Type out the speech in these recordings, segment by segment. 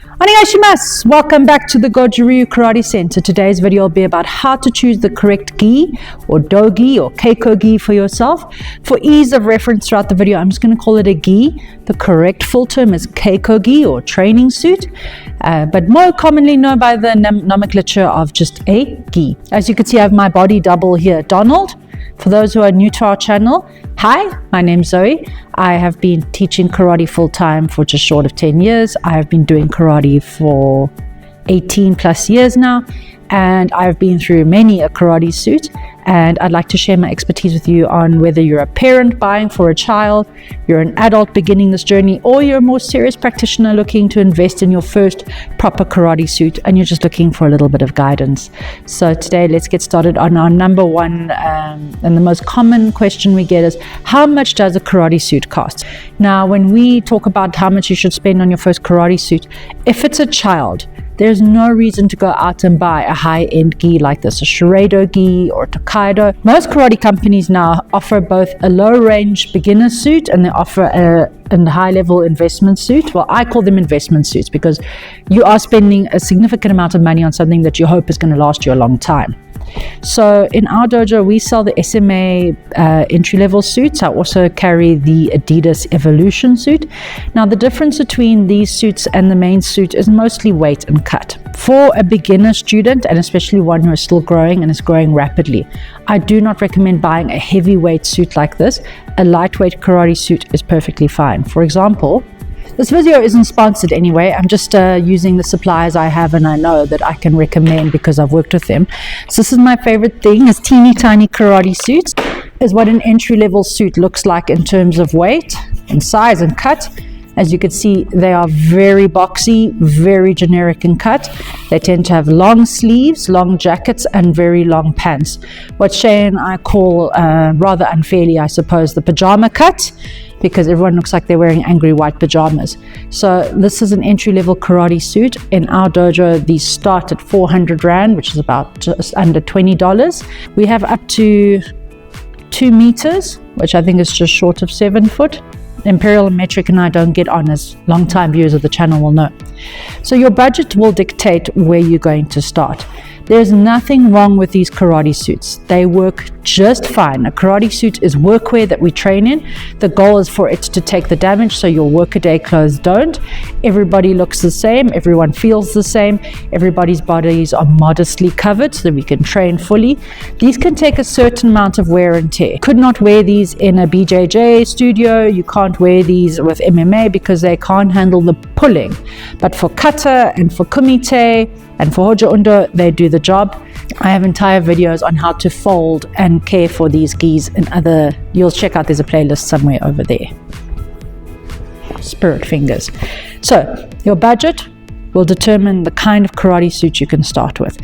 Annyeonghaseyo. Welcome back to the Goju Ryu Karate Center. Today's video will be about how to choose the correct gi or do-gi or keiko gi for yourself. For ease of reference throughout the video, I'm just going to call it a gi. The correct full term is keiko gi or training suit, but more commonly known by the nomenclature of just a gi. As you can see, I have my body double here, Donald. For those who are new to our channel, hi, my name's Zoe. I have been teaching karate full-time for just short of 10 years. I have been doing karate for 18 plus years now, and I've been through many a karate suit, and I'd like to share my expertise with you on whether you're a parent buying for a child, you're an adult beginning this journey, or you're a more serious practitioner looking to invest in your first proper karate suit and you're just looking for a little bit of guidance. So today, let's get started on our number one and the most common question we get is, how much does a karate suit cost? Now, when we talk about how much you should spend on your first karate suit, if it's a child, there's no reason to go out and buy a high-end gi like this, a Shureido gi or Tokaido. Most karate companies now offer both a low-range beginner suit and they offer a high-level investment suit. Well, I call them investment suits because you are spending a significant amount of money on something that you hope is going to last you a long time. So in our dojo, we sell the SMA entry-level suits. I also carry the Adidas Evolution suit. Now, the difference between these suits and the main suit is mostly weight and cut. For a beginner student, and especially one who is still growing and is growing rapidly, I do not recommend buying a heavyweight suit like this. A lightweight karate suit is perfectly fine. For example, this video isn't sponsored anyway. I'm just using the suppliers I have and I know that I can recommend because I've worked with them. So this is my favorite thing, is teeny tiny karate suits. Is what an entry-level suit looks like in terms of weight and size and cut. As you can see, they are very boxy, very generic in cut. They tend to have long sleeves, long jackets, and very long pants. What Shay and I call, rather unfairly, I suppose, the pajama cut, because everyone looks like they're wearing angry white pajamas. So this is an entry-level karate suit. In our dojo, these start at 400 Rand, which is about just under $20. We have up to 2 meters, which I think is just short of 7 foot. Imperial and Metric and I don't get on, as long-time viewers of the channel will know. So your budget will dictate where you're going to start. There's nothing wrong with these karate suits. They work just fine. A karate suit is workwear that we train in. The goal is for it to take the damage so your workaday clothes don't. Everybody looks the same. Everyone feels the same. Everybody's bodies are modestly covered so that we can train fully. These can take a certain amount of wear and tear. You could not wear these in a BJJ studio. You can't wear these with MMA because they can't handle the pulling. But for kata and for kumite and for Hojo Undo, they do the job. I have entire videos on how to fold and care for these gis and other, you'll check out, there's a playlist somewhere over there. Spirit fingers. So your budget will determine the kind of karate suit you can start with.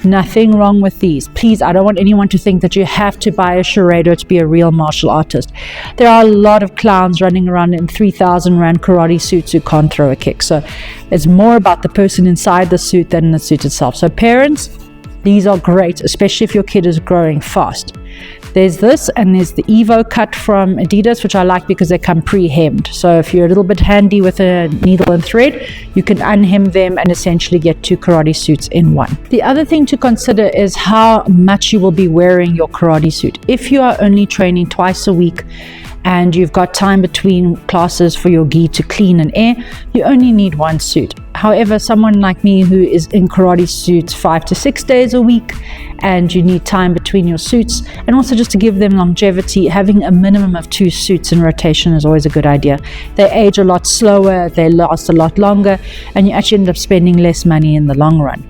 Nothing wrong with these. Please, I don't want anyone to think that you have to buy a Shureido to be a real martial artist. There are a lot of clowns running around in 3,000 Rand karate suits who can't throw a kick. So it's more about the person inside the suit than the suit itself. So parents, these are great, especially if your kid is growing fast. There's this, and there's the Evo cut from Adidas, which I like because they come pre-hemmed. So if you're a little bit handy with a needle and thread, you can unhem them and essentially get 2 karate suits in one. The other thing to consider is how much you will be wearing your karate suit. If you are only training twice a week and you've got time between classes for your gi to clean and air, you only need 1 suit. However, someone like me who is in karate suits 5 to 6 days a week, and you need time between your suits, and also just to give them longevity, having a minimum of 2 suits in rotation is always a good idea. They age a lot slower, they last a lot longer, and you actually end up spending less money in the long run.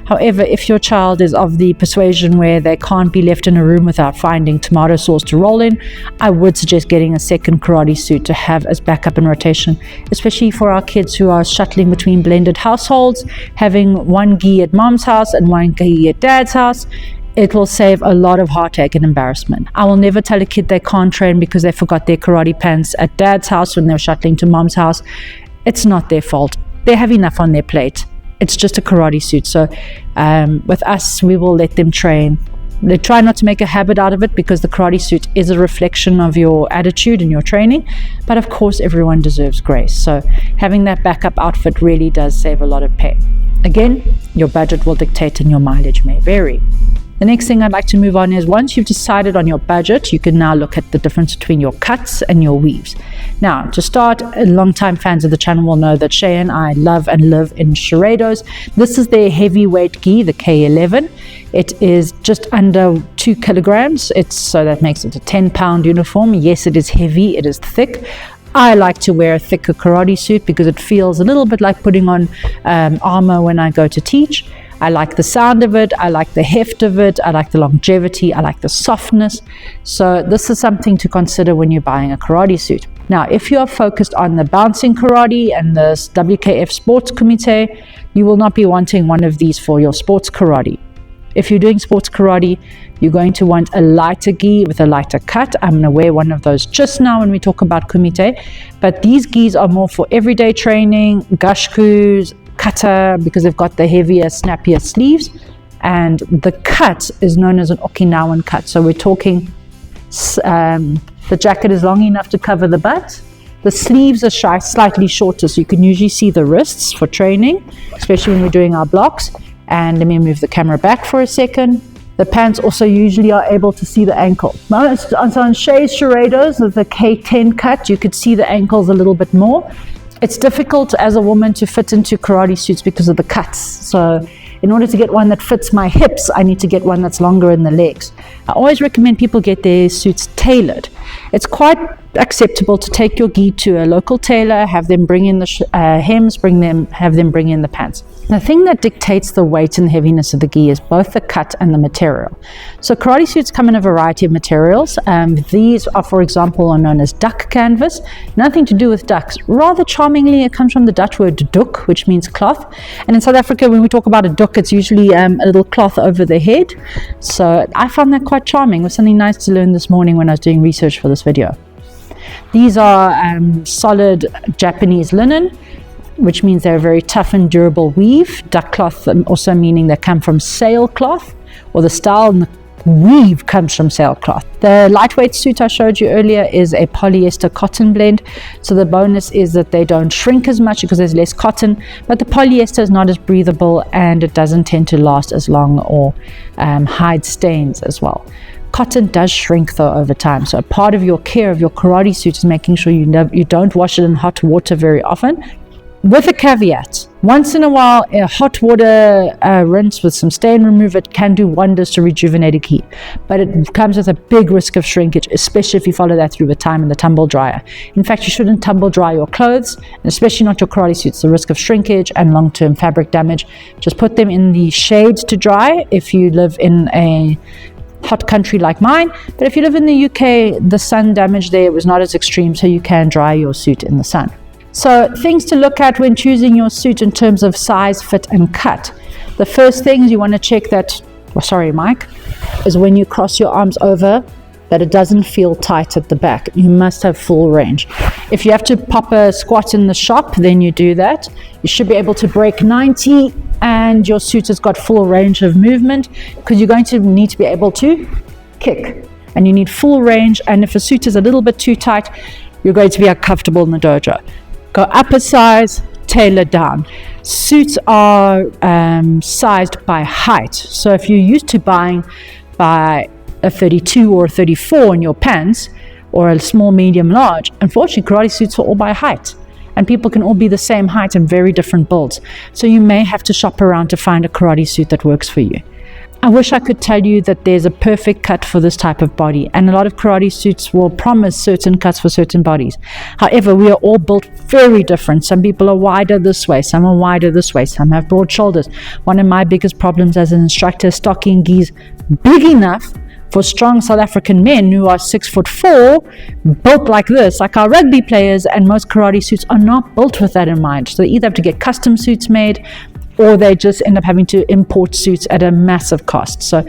However, if your child is of the persuasion where they can't be left in a room without finding tomato sauce to roll in, I would suggest getting a second karate suit to have as backup in rotation, especially for our kids who are shuttling between blended households, having 1 gi at mom's house and 1 gi at dad's house. It will save a lot of heartache and embarrassment. I will never tell a kid they can't train because they forgot their karate pants at dad's house when they were shuttling to mom's house. It's not their fault. They have enough on their plate. It's just a karate suit. So with us, we will let them train They try not to make a habit out of it because the karate suit is a reflection of your attitude and your training. But of course, everyone deserves grace. So having that backup outfit really does save a lot of pay. Again, your budget will dictate and your mileage may vary. The next thing I'd like to move on is once you've decided on your budget, you can now look at the difference between your cuts and your weaves. Now, to start, long-time fans of the channel will know that Shay and I love and live in Sharedos. This is their heavyweight gi, the K11. It is just under 2 kilograms. So that makes it a 10-pound uniform. Yes, it is heavy, it is thick. I like to wear a thicker karate suit because it feels a little bit like putting on armor when I go to teach. I like the sound of it, I like the heft of it, I like the longevity, I like the softness. So this is something to consider when you're buying a karate suit. Now, if you are focused on the bouncing karate and the WKF Sports Kumite, you will not be wanting one of these for your sports karate. If you're doing sports karate, you're going to want a lighter gi with a lighter cut. I'm going to wear one of those just now when we talk about kumite. But these gis are more for everyday training, gashkus, kata, because they've got the heavier, snappier sleeves. And the cut is known as an Okinawan cut. So we're talking, the jacket is long enough to cover the butt. The sleeves are slightly shorter, so you can usually see the wrists for training, especially when we're doing our blocks. And let me move the camera back for a second. The pants also usually are able to see the ankle. Now, on Shay's Sharedos, with the K10 cut, you could see the ankles a little bit more. It's difficult as a woman to fit into karate suits because of the cuts. So in order to get one that fits my hips, I need to get one that's longer in the legs. I always recommend people get their suits tailored. It's quite acceptable to take your gi to a local tailor, have them bring in the hems, have them bring in the pants. The thing that dictates the weight and the heaviness of the gi is both the cut and the material. So karate suits come in a variety of materials. These are, for example, are known as duck canvas. Nothing to do with ducks. Rather charmingly, it comes from the Dutch word doek, which means cloth. And in South Africa, when we talk about a doek, it's usually a little cloth over the head. So I found that quite charming. It was something nice to learn this morning when I was doing research for this video. These are solid Japanese linen, which means they're a very tough and durable weave. Duck cloth also meaning they come from sailcloth, or the style and the weave comes from sailcloth. The lightweight suit I showed you earlier is a polyester cotton blend. So the bonus is that they don't shrink as much because there's less cotton, but the polyester is not as breathable and it doesn't tend to last as long or hide stains as well. Cotton does shrink though over time, so a part of your care of your karate suit is making sure you don't wash it in hot water very often. With a caveat, once in a while a hot water rinse with some stain remover can do wonders to rejuvenate a gi, but it comes with a big risk of shrinkage, especially if you follow that through with time in the tumble dryer. In fact, you shouldn't tumble dry your clothes, and especially not your karate suits. The risk of shrinkage and long-term fabric damage. Just put them in the shade to dry if you live in a hot country like mine, but if you live in the UK, the sun damage there was not as extreme, so you can dry your suit in the sun. So things to look at when choosing your suit in terms of size, fit and cut. The first thing is you want to check that, is when you cross your arms over, that it doesn't feel tight at the back. You must have full range. If you have to pop a squat in the shop, then you do that. You should be able to break 90 and your suit has got full range of movement, because you're going to need to be able to kick and you need full range. And if a suit is a little bit too tight, you're going to be uncomfortable in the dojo. Go up a size, tailor down. Suits are sized by height. So if you're used to buying by a 32 or a 34 in your pants, or a small, medium, large, unfortunately karate suits are all by height, and people can all be the same height and very different builds. So you may have to shop around to find a karate suit that works for you. I wish I could tell you that there's a perfect cut for this type of body, and a lot of karate suits will promise certain cuts for certain bodies. However, we are all built very different. Some people are wider this way, some are wider this way, some have broad shoulders. One of my biggest problems as an instructor is stocking gis big enough for strong South African men who are 6'4", built like this, like our rugby players, and most karate suits are not built with that in mind. So they either have to get custom suits made, or they just end up having to import suits at a massive cost. So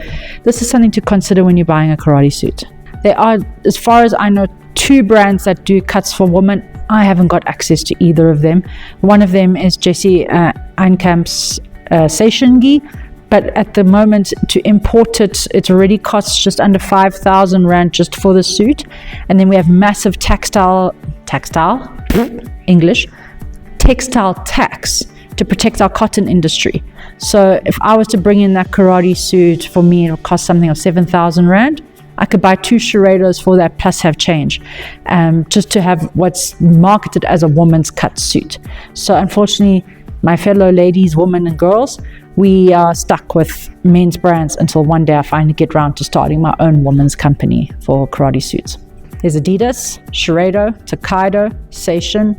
this is something to consider when you're buying a karate suit. There are, as far as I know, 2 brands that do cuts for women. I haven't got access to either of them. One of them is Jesse Einkamp's Seishin gi. but at the moment to import it, it already costs just under 5,000 Rand just for the suit. And then we have massive textile tax to protect our cotton industry. So if I was to bring in that karate suit, for me it would cost something of 7,000 Rand. I could buy 2 Sharedos for that plus have change, just to have what's marketed as a woman's cut suit. So unfortunately, my fellow ladies, women and girls, we are stuck with men's brands until one day I finally get around to starting my own women's company for karate suits. There's Adidas, Sharedo, Tokaido, Seishin,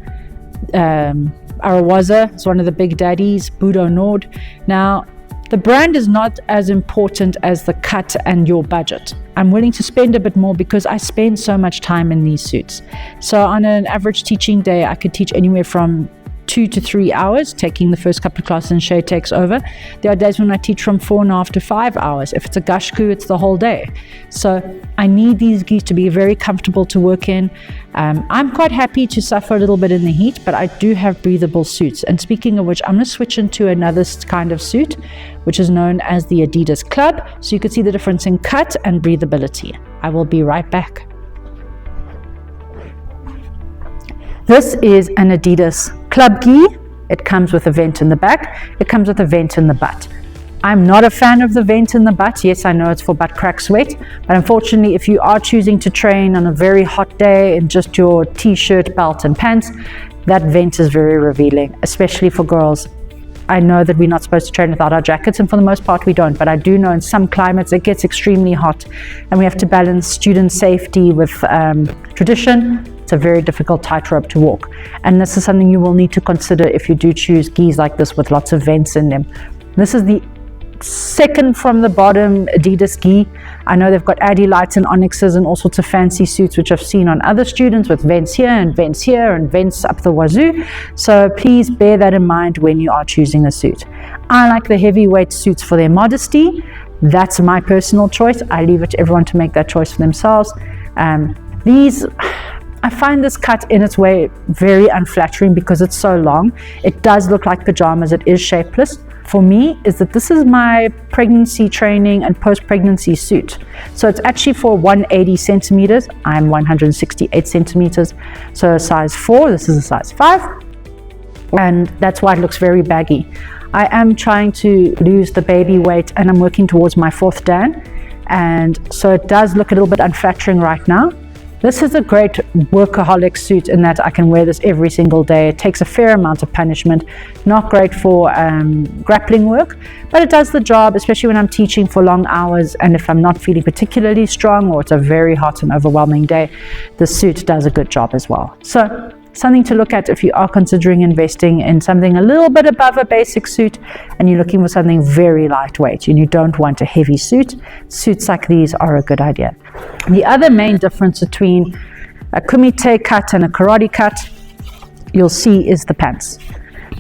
Arawaza is one of the big daddies, Budo Nord. Now, the brand is not as important as the cut and your budget. I'm willing to spend a bit more because I spend so much time in these suits. So on an average teaching day, I could teach anywhere from 2 to 3 hours, taking the first couple of classes and Shay takes over. There are days when I teach from 4.5 to 5 hours. If it's a gashku, it's the whole day. So I need these gis to be very comfortable to work in. I'm quite happy to suffer a little bit in the heat, but I do have breathable suits. And speaking of which, I'm going to switch into another kind of suit, which is known as the Adidas Club. So you can see the difference in cut and breathability. I will be right back. This is an Adidas Club gi. It comes with a vent in the back. It comes with a vent in the butt. I'm not a fan of the vent in the butt. Yes, I know it's for butt crack sweat, but unfortunately, if you are choosing to train on a very hot day in just your t-shirt, belt and pants, that vent is very revealing, especially for girls. I know that we're not supposed to train without our jackets, and for the most part we don't, but I do know in some climates it gets extremely hot and we have to balance student safety with tradition. It's a very difficult tightrope to walk, and this is something you will need to consider if you do choose gis like this with lots of vents in them. This is the second from the bottom Adidas gi. I know they've got Addy lights and onyxes and all sorts of fancy suits which I've seen on other students with vents here and vents here and vents up the wazoo. So please bear that in mind when you are choosing a suit. I like the heavyweight suits for their modesty. That's my personal choice. I leave it to everyone to make that choice for themselves. I find this cut in its way very unflattering because it's so long. It does look like pajamas. It is shapeless. For me, is that this is my pregnancy training and post-pregnancy suit. So it's actually for 180 centimeters. I'm 168 centimeters. So a size 4, this is a size 5. And that's why it looks very baggy. I am trying to lose the baby weight and I'm working towards my 4th Dan. And so it does look a little bit unflattering right now. This is a great workaholic suit in that I can wear this every single day. It takes a fair amount of punishment. Not great for grappling work, but it does the job, especially when I'm teaching for long hours and if I'm not feeling particularly strong or it's a very hot and overwhelming day, the suit does a good job as well. So something to look at if you are considering investing in something a little bit above a basic suit and you're looking for something very lightweight and you don't want a heavy suit. Suits like these are a good idea. The other main difference between a kumite cut and a karate cut, you'll see, is the pants.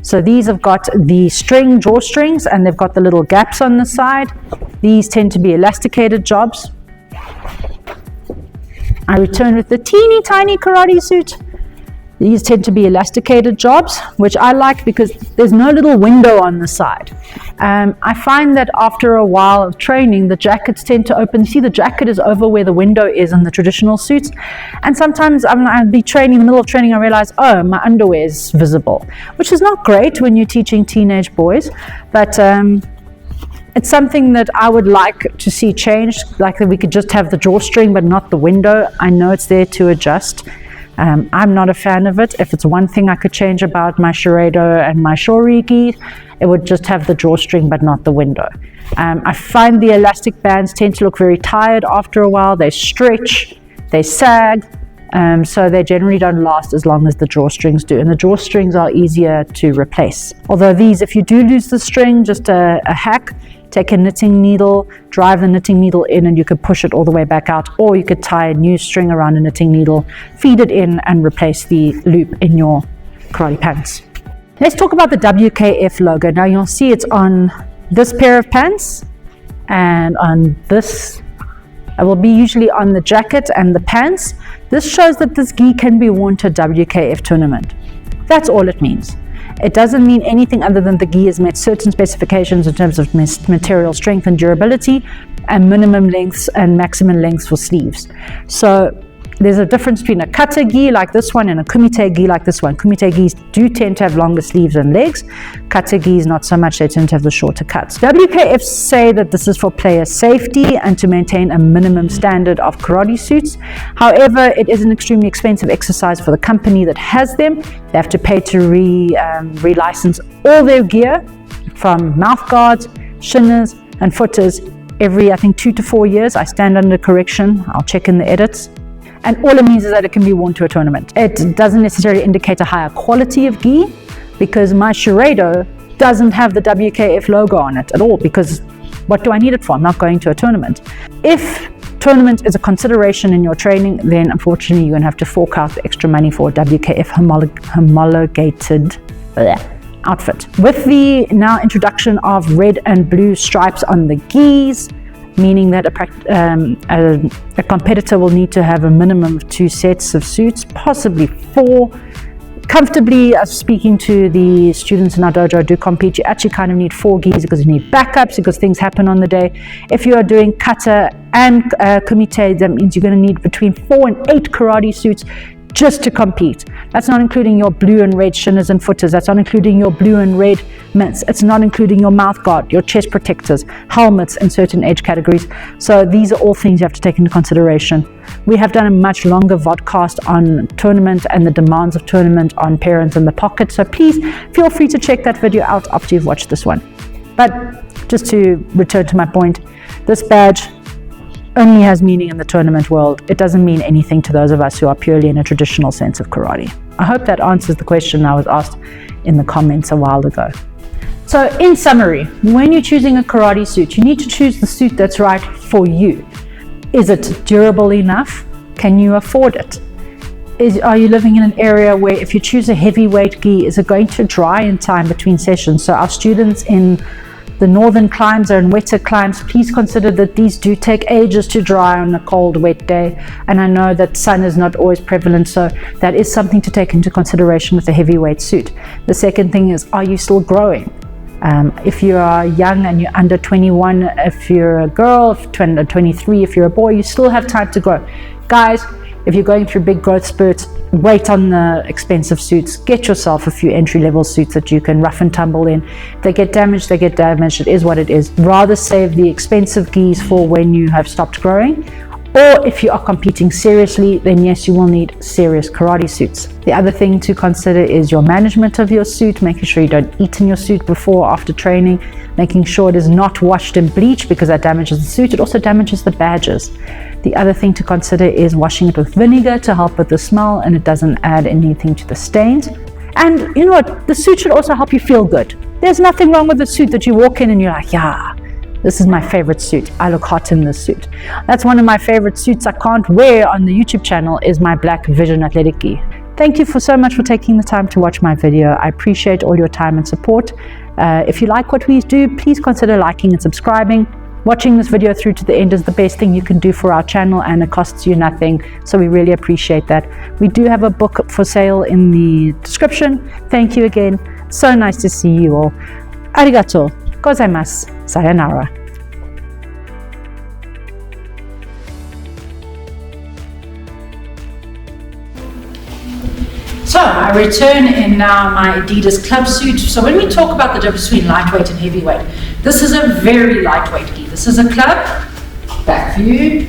So these have got the drawstrings and they've got the little gaps on the side. These tend to be elasticated jobs. I return with the teeny tiny karate suit. These tend to be elasticated jobs, which I like because there's no little window on the side. I find that after a while of training, the jackets tend to open. See, the jacket is over where the window is in the traditional suits. And sometimes I'll be training, in the middle of training, I realize, oh, my underwear is visible, which is not great when you're teaching teenage boys. But it's something that I would like to see changed, like that we could just have the drawstring but not the window. I know it's there to adjust. I'm not a fan of it. If it's one thing I could change about my Sharedo and my Shorigi, it would just have the drawstring but not the window. I find the elastic bands tend to look very tired after a while. They stretch, they sag, so they generally don't last as long as the drawstrings do. And the drawstrings are easier to replace. Although these, if you do lose the string, just a hack, take a knitting needle, drive the knitting needle in and you could push it all the way back out, or you could tie a new string around a knitting needle, feed it in and replace the loop in your karate pants. Let's talk about the WKF logo. Now you'll see it's on this pair of pants and on this. It will be usually on the jacket and the pants. This shows that this gi can be worn to a WKF tournament. That's all it means. It doesn't mean anything other than the gi has met certain specifications in terms of material strength and durability, and minimum lengths and maximum lengths for sleeves. So there's a difference between a kata gi like this one and a kumite gi like this one. Kumite gis do tend to have longer sleeves and legs. Kata gis not so much, they tend to have the shorter cuts. WKF say that this is for player safety and to maintain a minimum standard of karate suits. However, it is an extremely expensive exercise for the company that has them. They have to pay to relicense all their gear, from mouth guards, shinners and footers, every I think 2 to 4 years. I stand under correction. I'll check in the edits. And all it means is that it can be worn to a tournament. It doesn't necessarily indicate a higher quality of gi, because my Shureido doesn't have the WKF logo on it at all, because what do I need it for? I'm not going to a tournament. If tournament is a consideration in your training, then unfortunately you're going to have to fork out the extra money for a WKF homologated outfit. With the now introduction of red and blue stripes on the gis, meaning that a competitor will need to have a minimum of 2 sets of suits, possibly 4. Comfortably, speaking to the students in our dojo who do compete, you actually kind of need 4 gis because you need backups, because things happen on the day. If you are doing kata and kumite, that means you're going to need between 4 and 8 karate suits just to compete. That's not including your blue and red shinners and footers. That's not including your blue and red mitts. It's not including your mouth guard, your chest protectors, helmets in certain age categories. So these are all things you have to take into consideration. We have done a much longer vodcast on tournament and the demands of tournament on parents in the pocket. So please feel free to check that video out after you've watched this one. But just to return to my point, this badge only has meaning in the tournament world. It doesn't mean anything to those of us who are purely in a traditional sense of karate. I hope that answers the question I was asked in the comments a while ago. So in summary, when you're choosing a karate suit, you need to choose the suit that's right for you. Is it durable enough? Can you afford it? Are you living in an area where if you choose a heavyweight gi, is it going to dry in time between sessions? So our students in the northern climes or in wetter climes, please consider that these do take ages to dry on a cold, wet day. And I know that sun is not always prevalent, so that is something to take into consideration with a heavyweight suit. The second thing is, are you still growing? If you are young and you're under 21, if you're a girl, if 23, if you're a boy, you still have time to grow. Guys, if you're going through big growth spurts, wait on the expensive suits. Get yourself a few entry-level suits that you can rough and tumble in. If they get damaged, they get damaged. It is what it is. Rather save the expensive gis for when you have stopped growing. Or if you are competing seriously, then yes, you will need serious karate suits. The other thing to consider is your management of your suit, making sure you don't eat in your suit before or after training, making sure it is not washed in bleach, because that damages the suit. It also damages the badges. The other thing to consider is washing it with vinegar to help with the smell, and it doesn't add anything to the stains. And you know what? The suit should also help you feel good. There's nothing wrong with the suit that you walk in and you're like, yeah, this is my favorite suit. I look hot in this suit. That's one of my favorite suits I can't wear on the YouTube channel, is my black Vision Athletic gi. Thank you so much for taking the time to watch my video. I appreciate all your time and support. If you like what we do, please consider liking and subscribing. Watching this video through to the end is the best thing you can do for our channel, and it costs you nothing, so we really appreciate that. We do have a book for sale in the description. Thank you again. So nice to see you all. Arigato gozaimasu. Sayonara. So I return in now my Adidas club suit. So when we talk about the difference between lightweight and heavyweight, this is a very lightweight gi. This is a club, back view,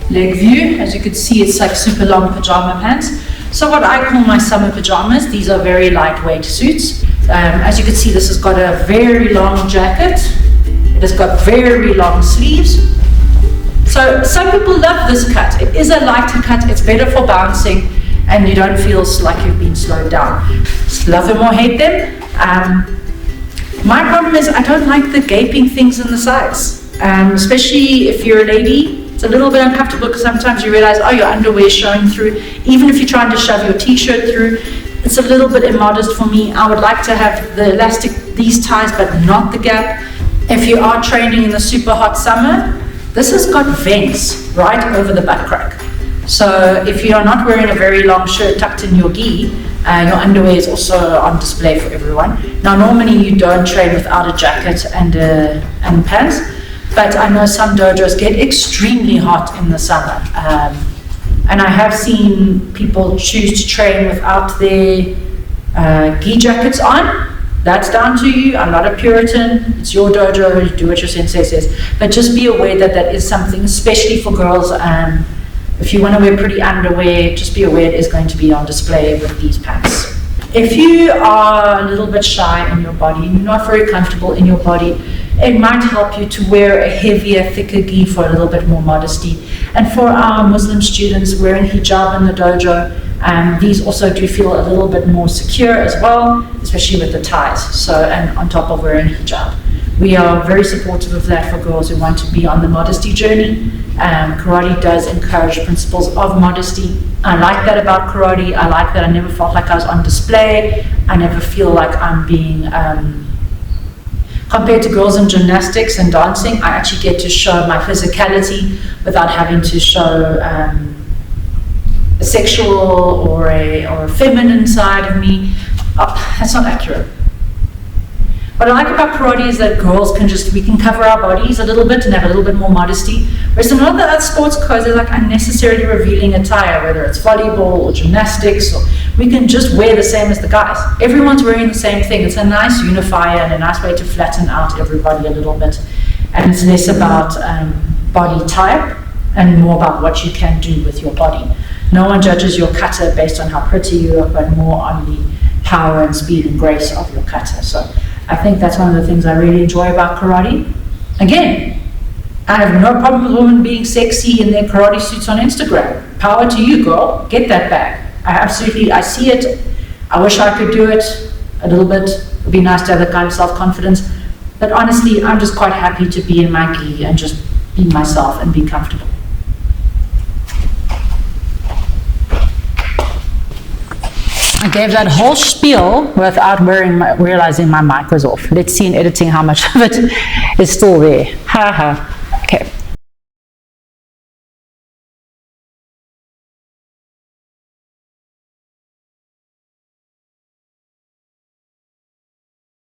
leg view. As you can see, it's like super long pajama pants. So what I call my summer pajamas, these are very lightweight suits. As you can see, this has got a very long jacket. It has got very long sleeves. So some people love this cut. It is a lighter cut. It's better for bouncing, and you don't feel like you've been slowed down. Love them or hate them. My problem is I don't like the gaping things in the sides, especially if you're a lady. It's a little bit uncomfortable because sometimes you realize, oh, your underwear is showing through. Even if you're trying to shove your t-shirt through, it's a little bit immodest for me. I would like to have the elastic, these ties, but not the gap. If you are training in the super hot summer, this has got vents right over the butt crack. So if you are not wearing a very long shirt tucked in your gi, Your underwear is also on display for everyone. Now, normally you don't train without a jacket and pants, but I know some dojos get extremely hot in the summer. And I have seen people choose to train without their gi jackets on. That's down to you. I'm not a Puritan. It's your dojo. You do what your sensei says. But just be aware that that is something, especially for girls. If you want to wear pretty underwear, just be aware it is going to be on display with these pants. If you are a little bit shy in your body, you're not very comfortable in your body, it might help you to wear a heavier, thicker gi for a little bit more modesty. And for our Muslim students wearing hijab in the dojo, these also do feel a little bit more secure as well, especially with the ties. So, and on top of wearing hijab. We are very supportive of that for girls who want to be on the modesty journey. Karate does encourage principles of modesty. I like that about karate. I like that I never felt like I was on display. I never feel like I'm being, compared to girls in gymnastics and dancing, I actually get to show my physicality without having to show a sexual or a feminine side of me. That's not accurate. What I like about karate is that girls we can cover our bodies a little bit and have a little bit more modesty. Whereas in a lot of the other sports codes, they're like unnecessarily revealing attire, whether it's volleyball or gymnastics, or we can just wear the same as the guys. Everyone's wearing the same thing. It's a nice unifier and a nice way to flatten out everybody a little bit. And it's less about body type and more about what you can do with your body. No one judges your kata based on how pretty you look, but more on the power and speed and grace of your kata. So I think that's one of the things I really enjoy about karate. Again, I have no problem with women being sexy in their karate suits on Instagram. Power to you, girl. Get that back. I see it. I wish I could do it a little bit. It would be nice to have that kind of self-confidence. But honestly, I'm just quite happy to be in my gi and just be myself and be comfortable. I gave that whole spiel without realizing my mic was off. Let's see in editing how much of it is still there. Ha ha. Okay.